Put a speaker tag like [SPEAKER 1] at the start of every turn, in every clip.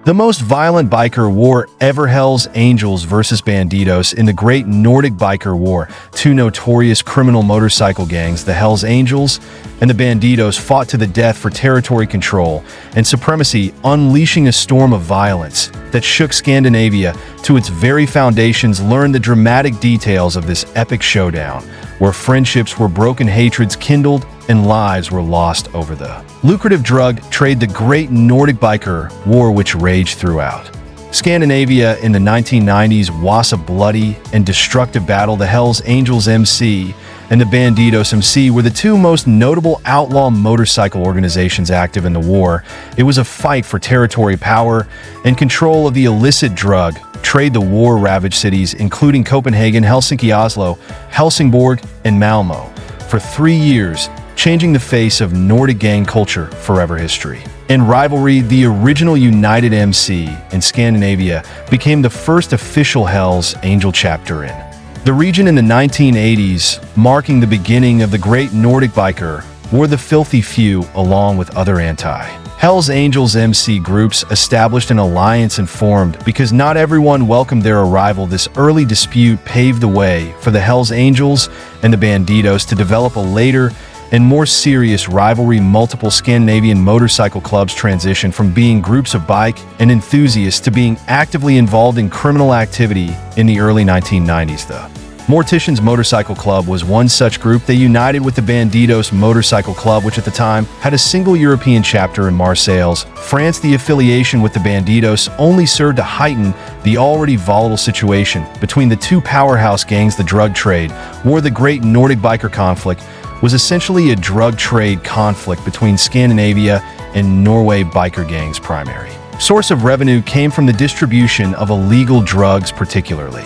[SPEAKER 1] The most violent biker war ever, Hells Angels versus Bandidos. In the Great Nordic Biker War, two notorious criminal motorcycle gangs, the Hells Angels and the Bandidos, fought to the death for territory control and supremacy, unleashing a storm of violence that shook Scandinavia to its very foundations. Learn the dramatic details of this epic showdown, where friendships were broken, hatreds kindled, and lives were lost over the lucrative drug trade. The Great Nordic Biker War, which raged throughout Scandinavia in the 1990s, was a bloody and destructive battle. The Hells Angels MC and the Bandidos MC were the two most notable outlaw motorcycle organizations active in the war. It was a fight for territory, power, and control of the illicit drug trade. The war ravaged cities including Copenhagen, Helsinki, Oslo, Helsingborg, and Malmö for 3 years, changing the face of Nordic gang culture forever. History and rivalry. The original United MC in Scandinavia became the first official Hells Angel chapter in the region in the 1980s, marking the beginning of the Great Nordic Biker War. The Filthy Few, along with other anti-Hells Angels MC groups, established an alliance and formed because not everyone welcomed their arrival. This early dispute paved the way for the Hells Angels and the Bandidos to develop a later and more serious rivalry. Multiple Scandinavian motorcycle clubs transitioned from being groups of bike and enthusiasts to being actively involved in criminal activity in the early 1990s. The Morticians Motorcycle Club was one such group. They united with the Bandidos Motorcycle Club, which at the time had a single European chapter in Marseille, France. The affiliation with the Bandidos only served to heighten the already volatile situation between the two powerhouse gangs. The drug trade war. The Great Nordic Biker conflict was essentially a drug trade conflict between Scandinavia and Norway. Biker gangs' primary source of revenue came from the distribution of illegal drugs, particularly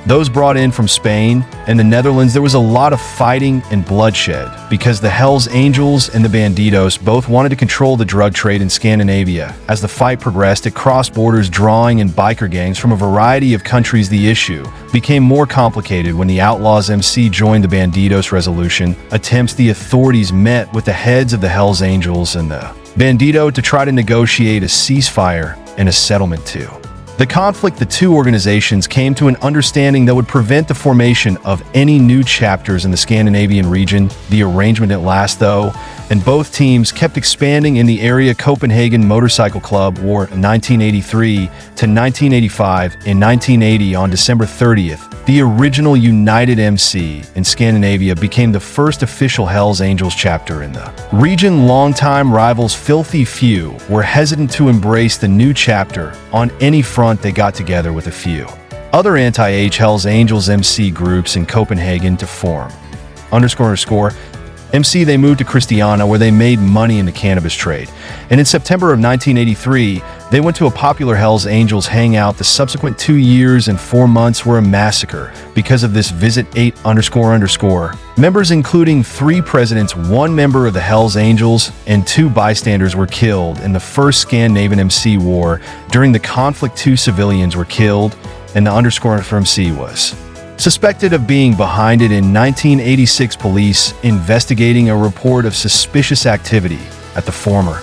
[SPEAKER 1] those brought in from Spain and the Netherlands. There was a lot of fighting and bloodshed because the Hells Angels and the Bandidos both wanted to control the drug trade in Scandinavia. As the fight progressed, it crossed borders, drawing in biker gangs from a variety of countries. The issue became more complicated when the Outlaws MC joined the Bandidos. Resolution attempts. The authorities met with the heads of the Hells Angels and the Bandido to try to negotiate a ceasefire and a settlement too. The conflict, the two organizations came to an understanding that would prevent the formation of any new chapters in the Scandinavian region. The arrangement didn't last, though, and both teams kept expanding in the area. Copenhagen Motorcycle Club War 1983 to 1985. In 1980, on December 30th, the original United MC in Scandinavia became the first official Hells Angels chapter in the region. Longtime rivals Filthy Few were hesitant to embrace the new chapter on any front. They got together with a few other anti-H Hells Angels MC groups in Copenhagen to form __ MC. They moved to Christiania, where they made money in the cannabis trade. And in September of 1983, they went to a popular Hells Angels hangout. The subsequent 2 years and 4 months were a massacre because of this visit. 8 __ members, including 3 presidents, 1 member of the Hells Angels, and 2 bystanders were killed in the first Scandinavian MC war. During the conflict, 2 civilians were killed, and the _ MC was suspected of being behind it. In 1986, police investigating a report of suspicious activity at the former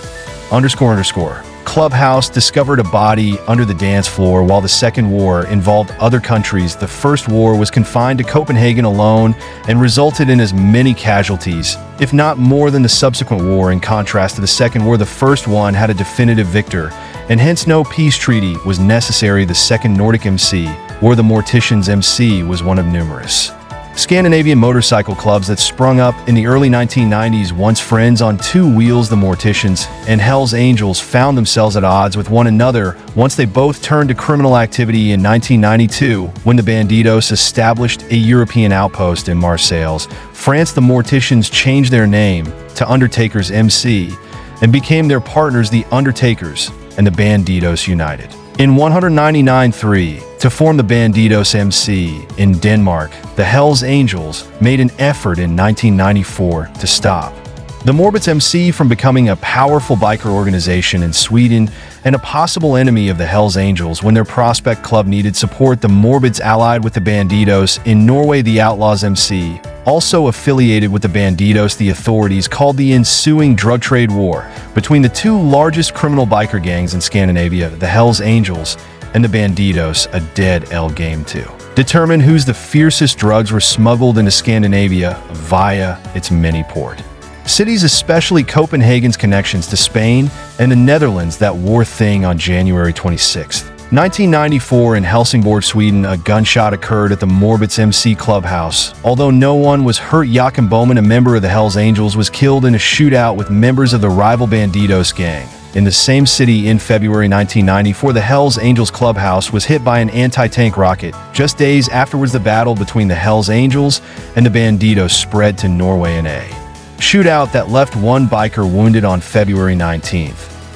[SPEAKER 1] __ clubhouse discovered a body under the dance floor. While the second war involved other countries, the first war was confined to Copenhagen alone and resulted in as many casualties, if not more, than the subsequent war. In contrast to the second war, the first one had a definitive victor, and hence no peace treaty was necessary. The second Nordic MC war, the Morticians MC, was one of numerous Scandinavian motorcycle clubs that sprung up in the early 1990s. Once friends on 2 wheels, the Morticians and Hells Angels found themselves at odds with one another once they both turned to criminal activity. In 1992, when the Bandidos established a European outpost in Marseille, France, the Morticians changed their name to Undertakers MC and became their partners, the Undertakers and the Bandidos united in 199-3 to form the Bandidos MC in Denmark. The Hells Angels made an effort in 1994 to stop the Morbids MC from becoming a powerful biker organization in Sweden and a possible enemy of the Hells Angels. When their Prospect Club needed support, the Morbids allied with the Bandidos in Norway. The Outlaws MC Also affiliated with the Bandidos, the authorities called the ensuing drug trade war between the two largest criminal biker gangs in Scandinavia, the Hells Angels and the Bandidos, a dead L game to determine whose the fiercest drugs were smuggled into Scandinavia via its many port cities, especially Copenhagen's connections to Spain and the Netherlands that wore thing on January 26, 1994 in Helsingborg, Sweden. A gunshot occurred at the Morbits MC Clubhouse. Although no one was hurt, Joachim Bowman, a member of the Hells Angels, was killed in a shootout with members of the rival Bandidos gang. In the same city in February 1994, the Hells Angels Clubhouse was hit by an anti-tank rocket. Just days afterwards, the battle between the Hells Angels and the Bandidos spread to Norway in a shootout that left one biker wounded on February 19,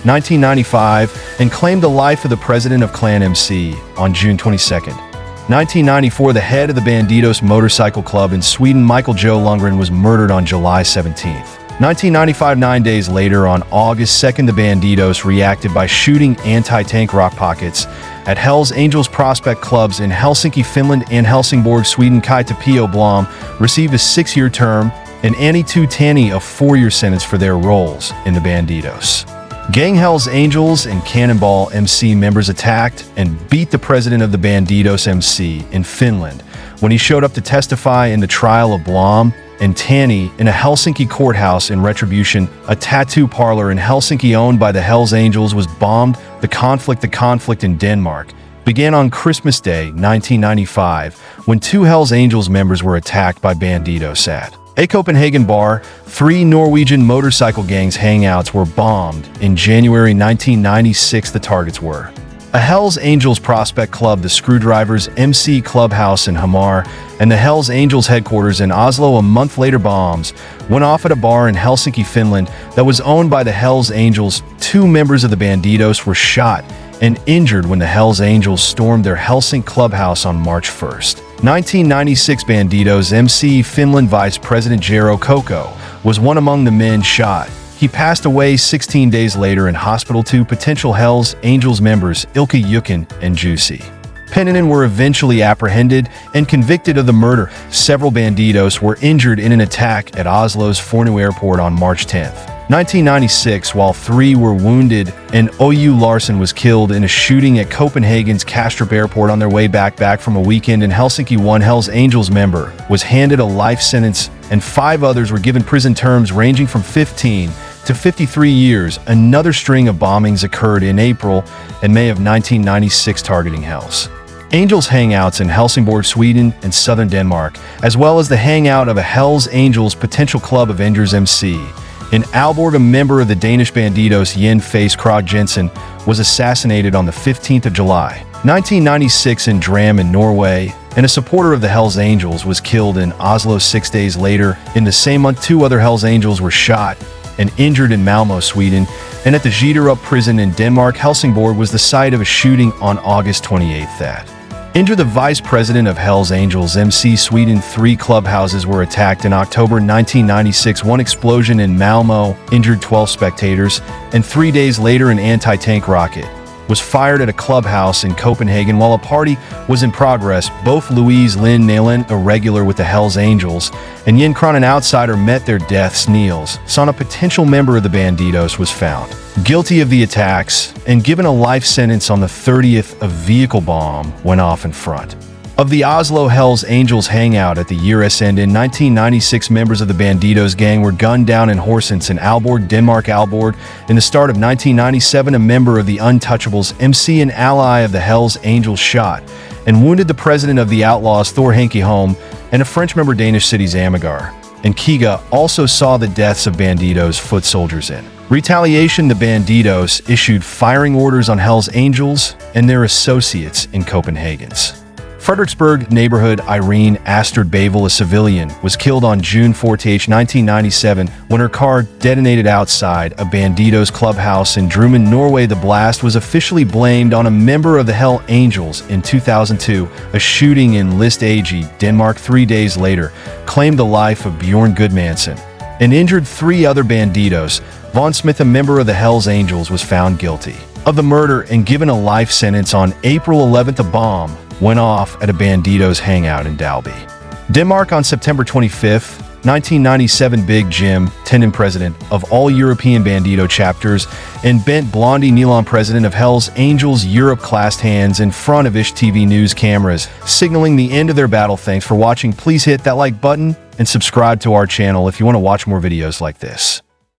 [SPEAKER 1] 1995, and claimed the life of the president of Clan MC on June 22, 1994. The head of the Bandidos motorcycle club in Sweden, Michael Joe Lundgren, was murdered on July 17, 1995. 9 days later, on August 2, the Bandidos reacted by shooting anti-tank rock pockets at Hells Angels prospect clubs in Helsinki, Finland and Helsingborg, Sweden. Kai Tapio Blom received a 6-year term and Annie Tutani a 4-year sentence for their roles in the Bandidos gang. Hells Angels and Cannonball MC members attacked and beat the president of the Bandidos MC in Finland when he showed up to testify in the trial of Blom and Tani in a Helsinki courthouse. In retribution, a tattoo parlor in Helsinki owned by the Hells Angels was bombed. The conflict in Denmark began on Christmas Day 1995 when 2 Hells Angels members were attacked by Bandidos at a Copenhagen bar. 3 Norwegian motorcycle gangs hangouts were bombed in January 1996. The targets were a Hells Angels prospect club, the Screwdrivers MC Clubhouse in Hamar, and the Hells Angels headquarters in Oslo. A month later, bombs went off at a bar in Helsinki, Finland that was owned by the Hells Angels. 2 members of the Bandidos were shot and injured when the Hells Angels stormed their Helsinki clubhouse on March 1, 1996. Bandidos MC Finland Vice President Jero Koko was one among the men shot. He passed away 16 days later in hospital. 2 potential Hells Angels members, Ilkka Jukin and Jussi Pennanen, were eventually apprehended and convicted of the murder. Several Bandidos were injured in an attack at Oslo's Fornebu Airport on March 10, 1996, while 3 were wounded, and OU Larsen was killed in a shooting at Copenhagen's Kastrup Airport on their way back from a weekend in Helsinki. 1 Hells Angels member was handed a life sentence, and 5 others were given prison terms ranging from 15 to 53 years. Another string of bombings occurred in April and May of 1996 targeting Hells Angels hangouts in Helsingborg, Sweden and southern Denmark, as well as the hangout of a Hells Angels potential club, Avengers MC. In Aalborg, a member of the Danish Bandidos, Jen Face Krog Jensen, was assassinated on the 15th of July, 1996 in Dram in Norway, and a supporter of the Hells Angels was killed in Oslo 6 days later. In the same month, 2 other Hells Angels were shot and injured in Malmö, Sweden, and at the Jyderup prison in Denmark. Helsingborg was the site of a shooting on August 28 that injured the vice president of Hells Angels MC Sweden. 3 clubhouses were attacked in October 1996. 1 explosion in Malmö injured 12 spectators, and 3 days later an anti-tank rocket was fired at a clubhouse in Copenhagen while a party was in progress. Both Louise Lynn Nalen, a regular with the Hells Angels, and Jen Kron, an outsider, met their deaths. Niels Son, a potential member of the Bandidos, was found guilty of the attacks and given a life sentence on the 30th. A vehicle bomb went off in front of the Oslo Hells Angels hangout at the year's end in 1996. Members of the Bandidos gang were gunned down in Horsens in Aalborg, Denmark. Aalborg, in the start of 1997, a member of the Untouchables MC and ally of the Hells Angels shot and wounded the president of the Outlaws, Thor Henke Holm, and a French member. Danish cities Amager and Kiga also saw the deaths of Bandidos foot soldiers. In retaliation, the Bandidos issued firing orders on Hells Angels and their associates in Copenhagen's Frederiksberg neighborhood. Irene Astrid Bavel, a civilian, was killed on June 14, 1997, when her car detonated outside a Bandidos clubhouse in Drammen, Norway. The blast was officially blamed on a member of the Hells Angels. In 2002, a shooting in List AG, Denmark, 3 days later, claimed the life of Bjorn Gudmansen and injured 3 other Bandidos. Von Smith, a member of the Hells Angels, was found guilty of the murder and given a life sentence. On April 11th, a bomb went off at a Bandidos hangout in Dalby, Denmark on September 25th, 1997. Big Jim, Tendon president of all European Bandido chapters, and Bent Blondie Nealon president of Hells Angels Europe clasped hands in front of Ish TV news cameras, signaling the end of their battle. Thanks for watching. Please hit that like button and subscribe to our channel if you want to watch more videos like this.